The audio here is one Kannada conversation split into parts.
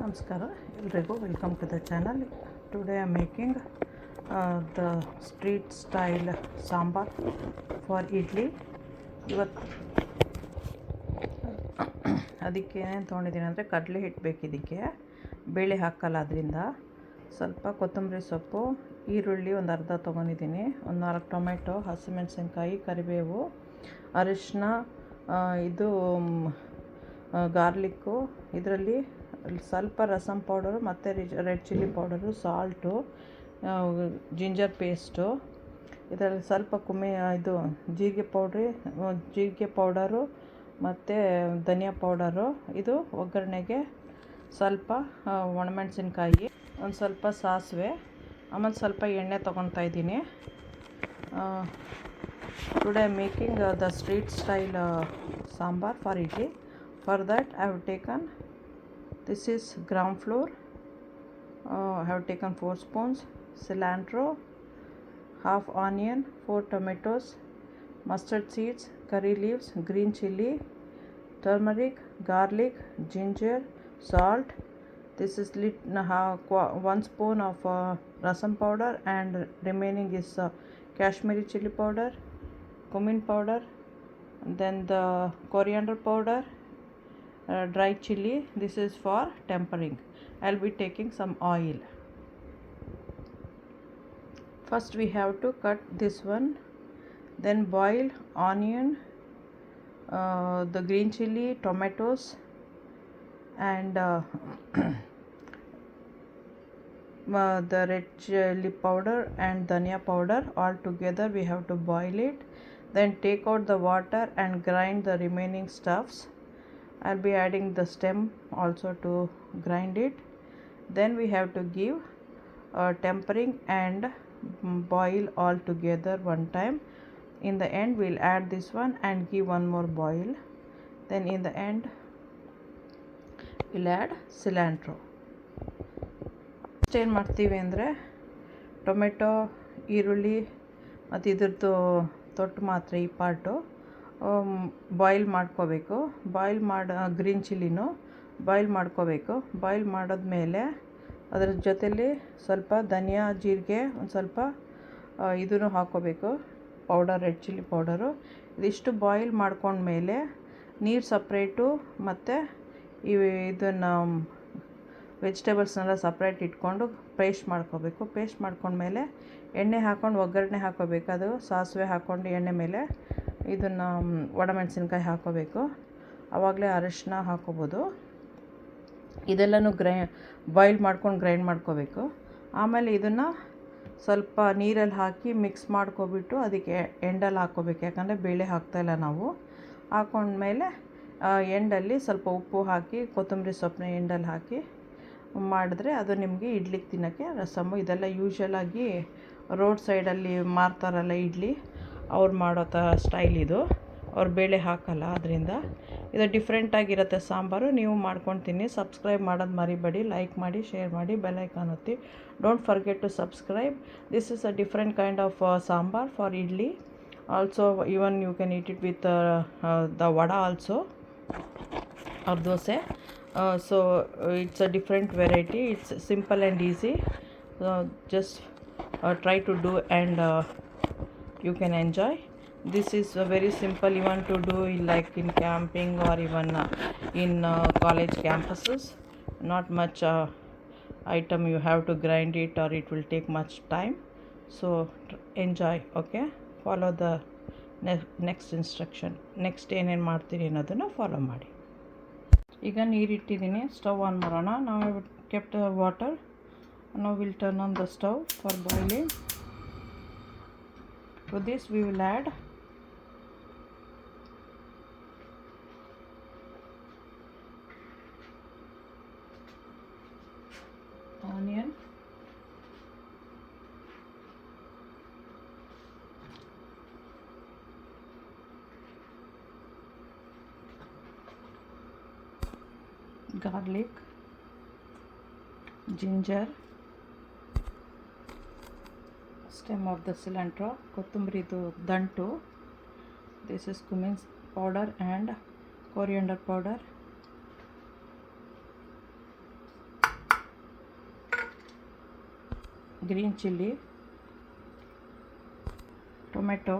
ನಮಸ್ಕಾರ ಎಲ್ರಿಗೂ welcome to the channel. Today I am making the street style sambar for idli. ಇವತ್ತು ಅದಕ್ಕೆ ಏನೇನು ತೊಗೊಂಡಿದ್ದೀನಿ ಅಂದರೆ ಕಡಲೆ ಹಿಟ್ಟು ಬೇಕು. ಇದಕ್ಕೆ ಬೇಳೆ ಹಾಕಲ್ಲ, ಅದರಿಂದ ಸ್ವಲ್ಪ ಕೊತ್ತಂಬರಿ ಸೊಪ್ಪು, ಈರುಳ್ಳಿ ಒಂದು ಅರ್ಧ ತೊಗೊಂಡಿದ್ದೀನಿ, ಒಂದು 4 ಟೊಮೆಟೊ, ಹಸಿಮೆಣಸಿನ್ಕಾಯಿ, ಕರಿಬೇವು, ಅರಿಶಿನ, ಇದು ಗಾರ್ಲಿಕ್ಕು, ಇದರಲ್ಲಿ ಸ್ವಲ್ಪ ರಸಮ್ ಪೌಡರು ಮತ್ತು red chilli powder, salt, ginger paste, ಇದರಲ್ಲಿ ಸ್ವಲ್ಪ ಇದು ಜೀರಿಗೆ ಪೌಡರು ಮತ್ತು ಧನಿಯಾ ಪೌಡರು. ಇದು ಒಗ್ಗರಣೆಗೆ ಸ್ವಲ್ಪ ಒಣಮೆಣಸಿನ್ಕಾಯಿ, ಒಂದು ಸ್ವಲ್ಪ ಸಾಸಿವೆ, ಆಮೇಲೆ ಸ್ವಲ್ಪ ಎಣ್ಣೆ ತೊಗೊತಾ ಇದ್ದೀನಿ. Today I am making the street style sambar for idli. For that I have taken, this is gram flour, I have taken 4 spoons, cilantro, half onion, 4 tomatoes, mustard seeds, curry leaves, green chilli, turmeric, garlic, ginger, salt. This is 1 spoon of rasam powder, and remaining is Kashmiri chili powder, cumin powder, then the coriander powder, dry chili. This is for tempering. I'll be taking some oil. First we have to cut this one, then boil onion, the green chili, tomatoes, and the red chili powder and dhania powder. All together we have to boil it, then take out the water and grind the remaining stuffs. I'll be adding the stem also to grind it. Then we have to give tempering and boil all together one time. In the end we'll add this one and give one more boil. Then in the end we'll add cilantro. ಏನು ಮಾಡ್ತೀವಿ ಅಂದರೆ ಟೊಮೆಟೊ, ಈರುಳ್ಳಿ ಮತ್ತು ಇದ್ರದ್ದು ತೊಟ್ಟು ಮಾತ್ರ ಈ ಪಾರ್ಟು ಬಾಯ್ಲ್ ಮಾಡ್ಕೋಬೇಕು. ಗ್ರೀನ್ ಚಿಲ್ಲಿನೂ ಬಾಯ್ಲ್ ಮಾಡ್ಕೋಬೇಕು. ಬಾಯ್ಲ್ ಮಾಡಿದ್ಮೇಲೆ ಅದರ ಜೊತೆಲಿ ಸ್ವಲ್ಪ ಧನಿಯಾ, ಜೀರಿಗೆ, ಒಂದು ಸ್ವಲ್ಪ ಇದನ್ನು ಹಾಕ್ಕೋಬೇಕು, ಪೌಡರ್, ರೆಡ್ ಚಿಲ್ಲಿ ಪೌಡರು. ಇದಿಷ್ಟು ಬಾಯ್ಲ್ ಮಾಡ್ಕೊಂಡ್ಮೇಲೆ ನೀರು ಸಪ್ರೇಟು ಮತ್ತು ಇದನ್ನು ವೆಜಿಟೇಬಲ್ಸ್ನೆಲ್ಲ ಸಪ್ರೇಟ್ ಇಟ್ಕೊಂಡು ಪೇಸ್ಟ್ ಮಾಡ್ಕೋಬೇಕು. ಪೇಸ್ಟ್ ಮಾಡ್ಕೊಂಡ್ಮೇಲೆ ಎಣ್ಣೆ ಹಾಕ್ಕೊಂಡು ಒಗ್ಗರಣೆ ಹಾಕ್ಕೋಬೇಕು. ಅದು ಸಾಸಿವೆ ಹಾಕ್ಕೊಂಡು ಎಣ್ಣೆ ಮೇಲೆ ಇದನ್ನು ಒಣಮೆಣಸಿನ್ಕಾಯಿ ಹಾಕ್ಕೋಬೇಕು. ಆವಾಗಲೇ ಅರಿಶಿನ ಹಾಕ್ಕೋಬೋದು. ಇದೆಲ್ಲನೂ ಬಾಯ್ಲ್ ಮಾಡ್ಕೊಂಡು ಗ್ರೈಂಡ್ ಮಾಡ್ಕೋಬೇಕು. ಆಮೇಲೆ ಇದನ್ನು ಸ್ವಲ್ಪ ನೀರಲ್ಲಿ ಹಾಕಿ ಮಿಕ್ಸ್ ಮಾಡ್ಕೊಬಿಟ್ಟು ಅದಕ್ಕೆ ಎಂಡಲ್ಲಿ ಹಾಕ್ಕೋಬೇಕು, ಯಾಕಂದರೆ ಬೇಳೆ ಹಾಕ್ತಾಯಿಲ್ಲ ನಾವು. ಹಾಕ್ಕೊಂಡ್ಮೇಲೆ ಎಂಡಲ್ಲಿ ಸ್ವಲ್ಪ ಉಪ್ಪು ಹಾಕಿ ಕೊತ್ತಂಬರಿ ಸೊಪ್ಪನ್ನ ಎಂಡಲ್ಲಿ ಹಾಕಿ ಮಾಡಿದ್ರೆ ಅದು ನಿಮಗೆ ಇಡ್ಲಿಗೆ ತಿನ್ನೋಕ್ಕೆ ರಸಮ್ಮು. ಇದೆಲ್ಲ ಯೂಶ್ವಲಾಗಿ ರೋಡ್ ಸೈಡಲ್ಲಿ ಮಾರ್ತಾರಲ್ಲ ಇಡ್ಲಿ, ಅವ್ರು ಮಾಡೋ ಸ್ಟೈಲ್ ಇದು. ಅವ್ರು ಬೇಳೆ ಹಾಕಲ್ಲ, ಅದರಿಂದ ಇದು ಡಿಫ್ರೆಂಟಾಗಿರುತ್ತೆ ಸಾಂಬಾರು. ನೀವು ಮಾಡ್ಕೊಂಡು ತಿನ್ನಿ. ಸಬ್ಸ್ಕ್ರೈಬ್ ಮಾಡೋದು ಮರಿಬೇಡಿ. ಲೈಕ್ ಮಾಡಿ, ಶೇರ್ ಮಾಡಿ, ಬೆಲ್ ಐಕಾನ್ ಒತ್ತಿ. Don't forget to subscribe. This is a different kind of sambar for idli. Also even you can eat it with the vada also, or dosa. So it's a different variety. It's simple and easy. Just try to do, and you can enjoy. This is very simple even to do, like in camping or even in college campuses. Not much item you have to grind it, or it will take much time. So enjoy. Okay, follow the next instruction. Next ಏನೇನು ಮಾಡ್ತೀರಿ ಅನ್ನೋದನ್ನು ಫಾಲೋ ಮಾಡಿ. ಈಗ ನೀರಿಟ್ಟಿದ್ದೀನಿ, ಸ್ಟವ್ ಆನ್ ಮಾಡೋಣ. ನಾವು kept water. Now we'll turn on the stove for boiling. To this we will add onion, garlic, ginger, stem of the cilantro, ಕೊತ್ತಂಬರಿದು ದಂಟು. This is cumin powder and coriander powder. Green chilli, tomato,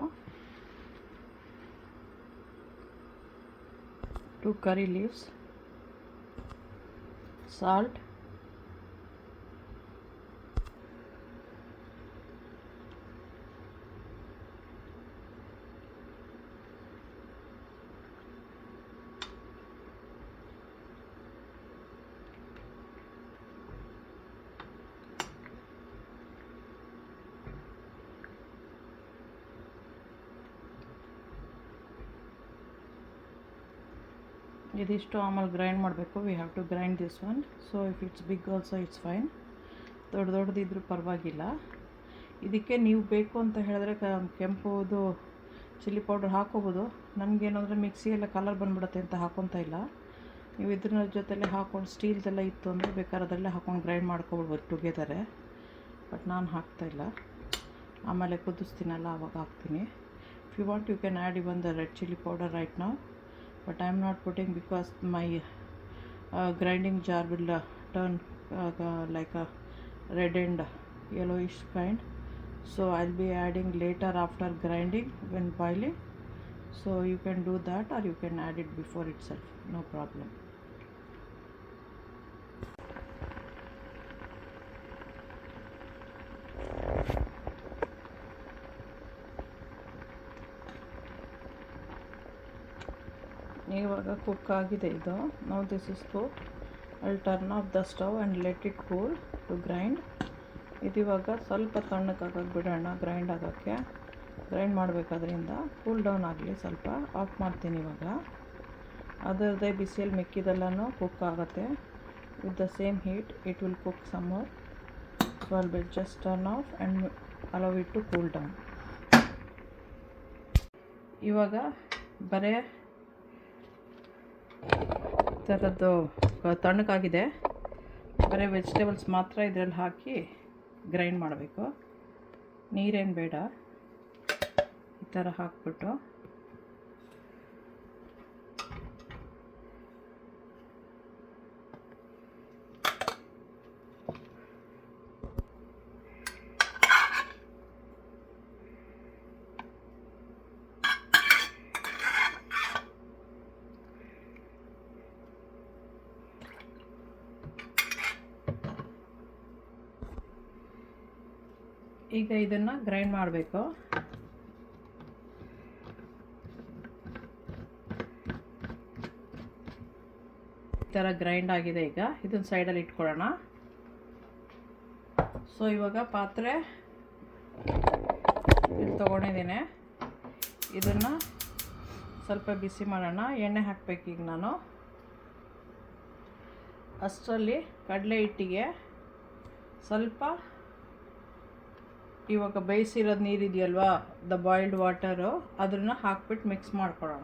2 curry leaves, salt, ಇದಿಷ್ಟು ಆಮೇಲೆ ಗ್ರೈಂಡ್ ಮಾಡಬೇಕು. We have to grind this one. So if it's big also it's fine. ದೊಡ್ಡದಿದ್ರೂ ಪರವಾಗಿಲ್ಲ. ಇದಕ್ಕೆ ನೀವು ಬೇಕು ಅಂತ ಹೇಳಿದ್ರೆ ಕೆಂಪುದು ಚಿಲ್ಲಿ ಪೌಡರ್ ಹಾಕೋಬೋದು. ನನಗೇನಂದರೆ ಮಿಕ್ಸಿಯೆಲ್ಲ ಕಲರ್ ಬಂದುಬಿಡುತ್ತೆ ಅಂತ ಹಾಕೊತಾ ಇಲ್ಲ. ನೀವು ಇದ್ರ ಜೊತೆಲೆ ಹಾಕ್ಕೊಂಡು ಸ್ಟೀಲ್ದೆಲ್ಲ ಇತ್ತು ಅಂದರೆ ಬೇಕಾದ್ರೆ ಅದರಲ್ಲೇ ಹಾಕ್ಕೊಂಡು ಗ್ರೈಂಡ್ ಮಾಡ್ಕೊಬಿಡ್ಬೋದು ಟುಗೆದರೆ. ಬಟ್ ನಾನು ಹಾಕ್ತಾಯಿಲ್ಲ, ಆಮೇಲೆ ಕುದಿಸ್ತೀನಲ್ಲ ಆವಾಗ ಹಾಕ್ತೀನಿ. If you want you can add even the red chilli powder right now. But I am not putting because my grinding jar will turn like a red and yellowish kind. So I'll be adding later after grinding when boiling. So you can do that or you can add it before itself, no problem. ಇವಾಗ ಕುಕ್ ಆಗಿದೆ ಇದು. Now this is cook. I'll turn off the stove and let it cool to grind. ಇದಿವಾಗ ಸ್ವಲ್ಪ ತಣ್ಣಕ್ಕಾಗಕ್ಕೆ ಬಿಡೋಣ ಗ್ರೈಂಡ್ ಆಗೋಕ್ಕೆ. ಗ್ರೈಂಡ್ ಮಾಡಬೇಕಾದ್ರಿಂದ ಕೂಲ್ ಡೌನ್ ಆಗಲಿ ಸ್ವಲ್ಪ. ಆಫ್ ಮಾಡ್ತೀನಿ ಇವಾಗ. ಅದರದ್ದೇ ಬಿಸಿಯಲ್ಲಿ ಮಿಕ್ಕಿದೆಲ್ಲನೂ ಕುಕ್ ಆಗುತ್ತೆ. With the same heat it will cook some more. So I'll will just turn off and allow it to cool down. ಇವಾಗ ಬರೇ ಥರದ್ದು ತಣ್ಣಗಾಗಿದೆ. ಬರೀ ವೆಜಿಟೇಬಲ್ಸ್ ಮಾತ್ರ ಇದರಲ್ಲಿ ಹಾಕಿ ಗ್ರೈಂಡ್ ಮಾಡಬೇಕು. ನೀರೇನು ಬೇಡ. ಈ ಥರ ಹಾಕ್ಬಿಟ್ಟು ಈಗ ಇದನ್ನು ಗ್ರೈಂಡ್ ಮಾಡಬೇಕು. ಈ ಥರ ಗ್ರೈಂಡ್ ಆಗಿದೆ. ಈಗ ಇದನ್ನು ಸೈಡಲ್ಲಿ ಇಟ್ಕೊಳ್ಳೋಣ. ಸೊ ಇವಾಗ ಪಾತ್ರೆ ಇಲ್ಲಿ ತೊಗೊಂಡಿದ್ದೀನಿ. ಇದನ್ನು ಸ್ವಲ್ಪ ಬಿಸಿ ಮಾಡೋಣ. ಎಣ್ಣೆ ಹಾಕಬೇಕು ಈಗ ನಾನು. ಅಷ್ಟರಲ್ಲಿ ಕಡಲೆ ಹಿಟ್ಟಿಗೆ ಸ್ವಲ್ಪ ಇವಾಗ ಬೇಯಿಸಿರೋದು ನೀರಿದೆಯಲ್ವಾ, ದ ಬಾಯ್ಲ್ಡ್ ವಾಟರು, ಅದನ್ನು ಹಾಕ್ಬಿಟ್ಟು ಮಿಕ್ಸ್ ಮಾಡ್ಕೊಳ್ಳೋಣ.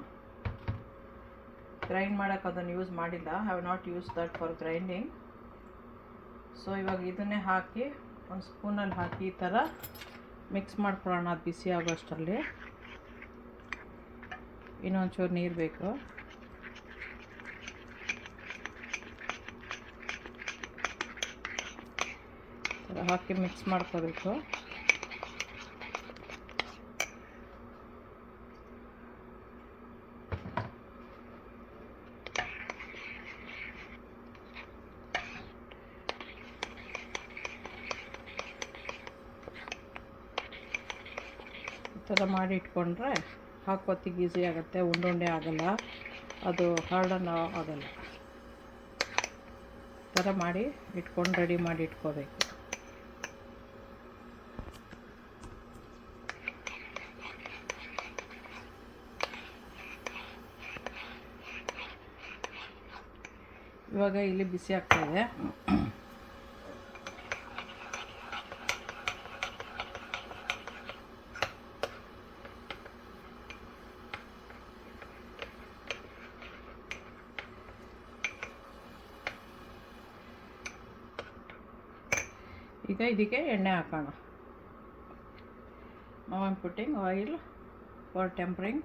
ಗ್ರೈಂಡ್ ಮಾಡೋಕ್ಕೆ ಅದನ್ನು ಯೂಸ್ ಮಾಡಿಲ್ಲ. Have not use that for grinding. So ಇವಾಗ ಇದನ್ನೇ ಹಾಕಿ ಒಂದು ಸ್ಪೂನಲ್ಲಿ ಹಾಕಿ ಈ ಥರ ಮಿಕ್ಸ್ ಮಾಡ್ಕೊಳ್ಳೋಣ. ಅದು ಬಿಸಿ ಆಗೋಷ್ಟರಲ್ಲಿ ಇನ್ನೊಂಚೂರು ನೀರು ಬೇಕು. ಹಾಕಿ ಮಿಕ್ಸ್ ಮಾಡ್ಕೋಬೇಕು. ಈ ಥರ ಮಾಡಿ ಇಟ್ಕೊಂಡ್ರೆ ಹಾಕೋತಿಗೆ ಈಸಿ ಆಗುತ್ತೆ. ಉಂಡೆ ಆಗಲ್ಲ, ಅದು ಹಾರ್ಡನ್ ಆಗಲ್ಲ. ಈ ಥರ ಮಾಡಿ ಇಟ್ಕೊಂಡು ರೆಡಿ ಮಾಡಿ ಇಟ್ಕೋಬೇಕು. ಇವಾಗ ಇಲ್ಲಿ ಬಿಸಿ ಆಗ್ತಾಯಿದೆ. ಈಗ ಇದಕ್ಕೆ ಎಣ್ಣೆ ಹಾಕೋಣ. Now I am putting oil for tempering.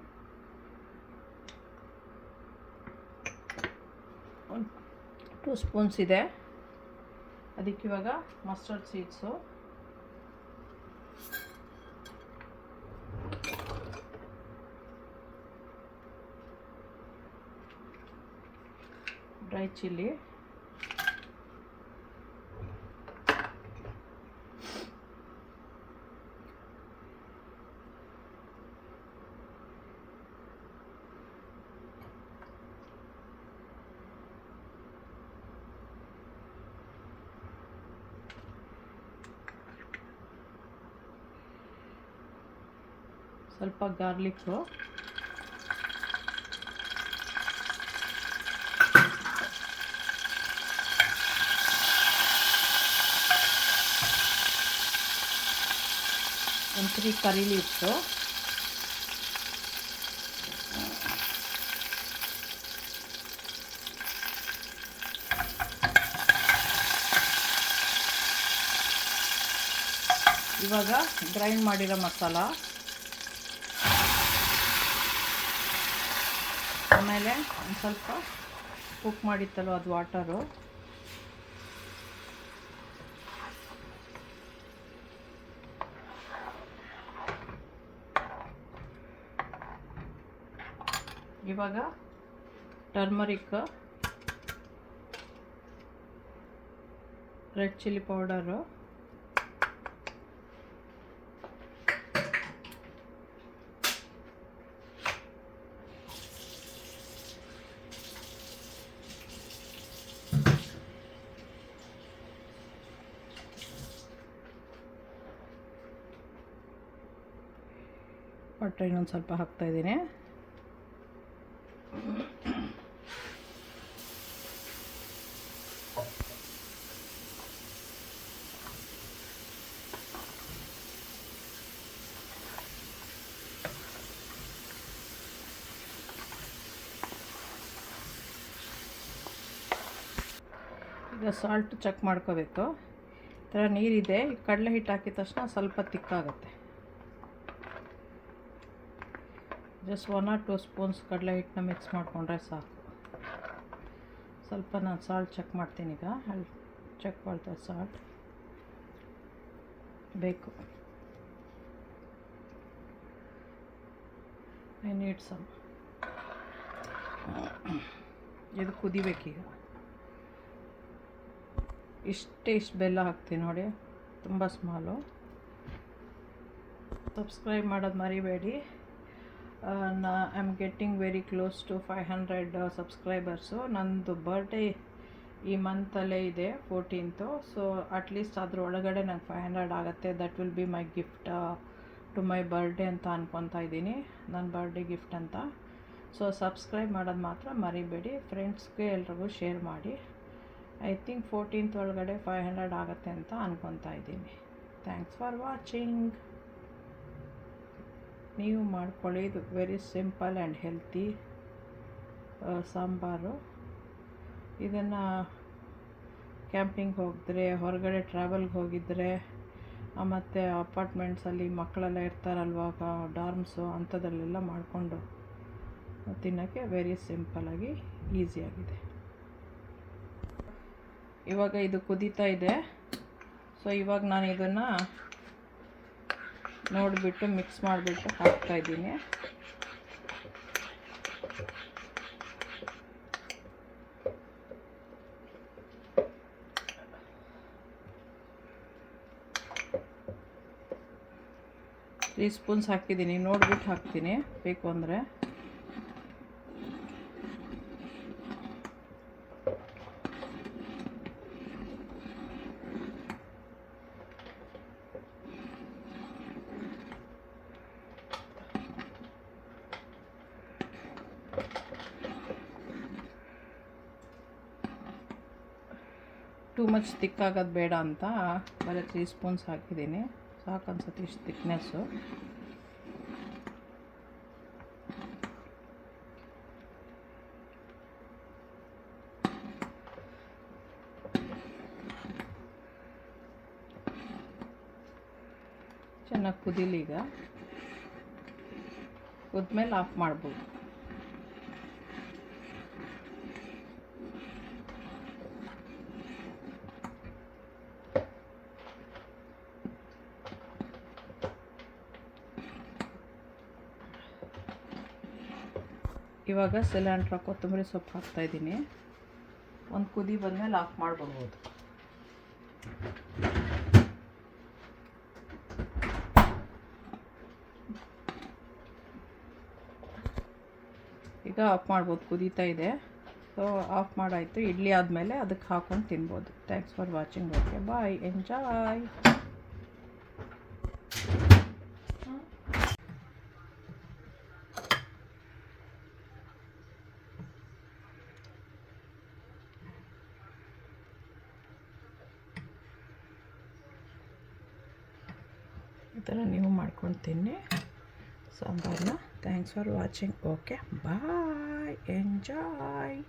2 spoons ಇದೆ. ಅದಕ್ಕೆ ಇವಾಗ ಮಸ್ಟರ್ಡ್ ಸೀಡ್ಸು ಡ್ರೈ ಚಿಲ್ಲಿ, ಸ್ವಲ್ಪ ಗಾರ್ಲಿಕ್ಕು, ಒಂದು 3 ಕರಿ ಲೀವ್ಸು, ಇವಾಗ ಗ್ರೈಂಡ್ ಮಾಡಿರೋ ಮಸಾಲ, ಆಮೇಲೆ ಒಂದು ಸ್ವಲ್ಪ ಕುಕ್ ಮಾಡಿತ್ತಲ್ಲೋ ಅದು ವಾಟರು, ಇವಾಗ turmeric, red chilli powder, butter ಇನ್ನೊಂದು ಸ್ವಲ್ಪ ಹಾಕ್ತಾಯಿದ್ದೀನಿ. ಈಗ ಸಾಲ್ಟ್ ಚೆಕ್ ಮಾಡ್ಕೋಬೇಕು. ಈ ಥರ ನೀರಿದೆ, ಕಡಲೆ ಹಿಟ್ಟು ಹಾಕಿದ ತಕ್ಷಣ ಸ್ವಲ್ಪ ತಿಕ್ಕಾಗುತ್ತೆ. ಜಸ್ಟ್ 1 or 2 ಸ್ಪೂನ್ಸ್ ಕಡಲೆ ಹಿಟ್ಟನ್ನ ಮಿಕ್ಸ್ ಮಾಡಿಕೊಂಡ್ರೆ ಸಾಕು. ಸ್ವಲ್ಪ ನಾನು ಸಾಲ್ಟ್ ಚೆಕ್ ಮಾಡ್ತೀನಿ. ಈಗ ಅಲ್ಲಿ ಚೆಕ್ ಮಾಡ್ತಾ ಸಾಲ್ಟ್ ಬೇಕು. I need some. ಇದು ಕುದಿಬೇಕೀಗ. ಇಷ್ಟು ಬೆಲ್ಲ ಹಾಕ್ತೀನಿ ನೋಡಿ, ತುಂಬ ಸ್ಮಾಲು. ಸಬ್ಸ್ಕ್ರೈಬ್ ಮಾಡೋದು ಮರಿಬೇಡಿ. I am getting very close to 500 subscribers. ನನ್ನದು ಬರ್ಡೇ ಈ ಮಂತಲ್ಲೇ ಇದೆ, 14th. ಸೊ ಅಟ್ಲೀಸ್ಟ್ ಅದ್ರ ಒಳಗಡೆ ನಂಗೆ 500 ಆಗುತ್ತೆ. That will be my gift to my birthday ಅಂತ ಅನ್ಕೊತಾ ಇದ್ದೀನಿ, ನನ್ನ ಬರ್ಡೇ ಗಿಫ್ಟ್ ಅಂತ. ಸೊ ಸಬ್ಸ್ಕ್ರೈಬ್ ಮಾಡೋದು ಮಾತ್ರ ಮರಿಬೇಡಿ. ಫ್ರೆಂಡ್ಸ್ಗೆ ಎಲ್ರಿಗೂ ಶೇರ್ ಮಾಡಿ. ಐ ಥಿಂಕ್ 14th ಒಳಗಡೆ 500 ಆಗುತ್ತೆ ಅಂತ ಅನ್ಕೊತಾ ಇದ್ದೀನಿ. Thanks for watching. ನೀವು ಮಾಡ್ಕೊಳ್ಳಿ. ಇದು very simple and healthy sambar. ಇದನ್ನು ಕ್ಯಾಂಪಿಂಗ್ ಹೋಗಿದ್ರೆ, ಹೊರಗಡೆ ಟ್ರಾವೆಲ್ಗೆ ಹೋಗಿದ್ದರೆ, ಮತ್ತು ಅಪಾರ್ಟ್ಮೆಂಟ್ಸಲ್ಲಿ ಮಕ್ಕಳೆಲ್ಲ ಇರ್ತಾರಲ್ವ, ಡಾರ್ಮ್ಸು ಅಂಥದ್ರಲ್ಲೆಲ್ಲ ಮಾಡಿಕೊಂಡು ತಿನ್ನೋಕ್ಕೆ ವೆರಿ ಸಿಂಪಲ್ಲಾಗಿ ಈಸಿಯಾಗಿದೆ. ಇವಾಗ ಇದು ಕುದೀತಾ ಇದೆ. ಸೊ ಇವಾಗ ನಾನು ಇದನ್ನು ನೋಡಿಬಿಟ್ಟು ಮಿಕ್ಸ್ ಮಾಡಿಬಿಟ್ಟು ಹಾಕ್ತಾಯಿದ್ದೀನಿ. ತ್ರೀ ಸ್ಪೂನ್ಸ್ ಹಾಕಿದ್ದೀನಿ, ನೋಡಿಬಿಟ್ಟು ಹಾಕ್ತೀನಿ ಬೇಕು ಅಂದರೆ. ಟೂ ಮಚ್ ತಿಕ್ಕಾಗೋದು ಬೇಡ ಅಂತ ಬರೀ 3 ಸ್ಪೂನ್ಸ್ ಹಾಕಿದ್ದೀನಿ. ಸಾಕು ಅನ್ಸುತ್ತೆ ಇಷ್ಟು ತಿಕ್ನೆಸ್ಸು. ಚೆನ್ನಾಗಿ ಕುದೀಲಿ. ಈಗ ಕುದ್ಮೇಲೆ ಆಫ್ ಮಾಡ್ಬೋದು. ಇವಾಗ ಸಿಲಿಂಡ್ರ ಕೊತ್ತಂಬರಿ ಸೊಪ್ಪು ಹಾಕ್ತಾಯಿದ್ದೀನಿ. ಒಂದು ಕುದಿ ಬಂದಮೇಲೆ ಆಫ್ ಮಾಡ್ಬಿಡ್ಬೋದು. ಈಗ ಆಫ್ ಮಾಡ್ಬೋದು, ಕುದೀತಾ ಇದೆ. So of ಮಾಡಾಯಿತು. ಇಡ್ಲಿ ಆದಮೇಲೆ ಅದಕ್ಕೆ ಹಾಕ್ಕೊಂಡು ತಿನ್ಬೋದು. Thanks for watching. Okay, bye, enjoy. ಈ ಥರ ನೀವು ಮಾಡ್ಕೊಂಡು ತಿನ್ನಿ ಸಾಂಬಾರನ್ನ. Thanks for watching. Okay, bye, enjoy.